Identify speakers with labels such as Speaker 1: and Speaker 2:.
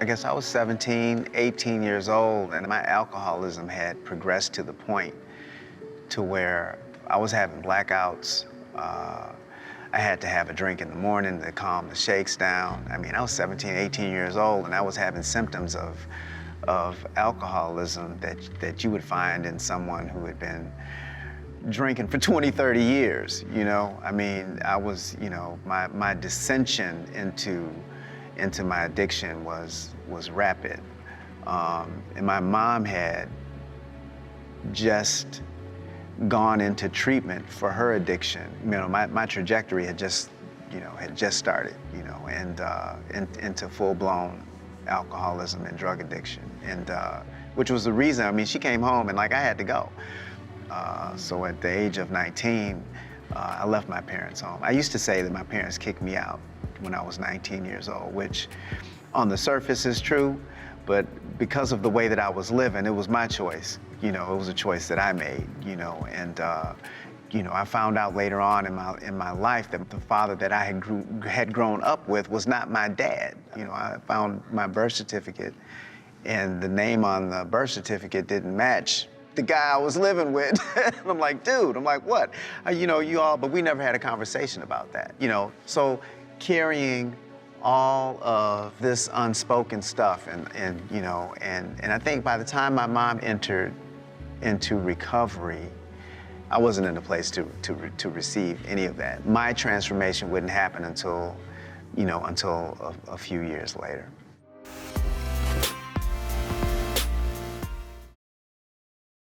Speaker 1: I guess I was 17, 18 years old, and my alcoholism had progressed to the point to where I was having blackouts. I had to have a drink in the morning to calm the shakes down. I mean, I was 17, 18 years old, and I was having symptoms of alcoholism that you would find in someone who had been drinking for 20, 30 years, you know? I mean, I was, you know, my descension into my addiction was rapid. And my mom had just gone into treatment for her addiction. You know, my trajectory had just started, you know, and into full-blown alcoholism and drug addiction. And which was the reason, I mean, she came home and like I had to go. So at the age of 19, I left my parents' home. I used to say that my parents kicked me out when I was 19 years old, which on the surface is true, but because of the way that I was living, it was my choice. You know, it was a choice that I made, you know, and you know, I found out later on in my life that the father that I had grown up with was not my dad. You know, I found my birth certificate, and the name on the birth certificate didn't match the guy I was living with. And I'm like, dude, I'm like, what? You know, you all, but we never had a conversation about that, you know? So carrying all of this unspoken stuff and you know, and I think by the time my mom entered into recovery, I wasn't in a place to receive any of that. My transformation wouldn't happen until, you know, until a few years later.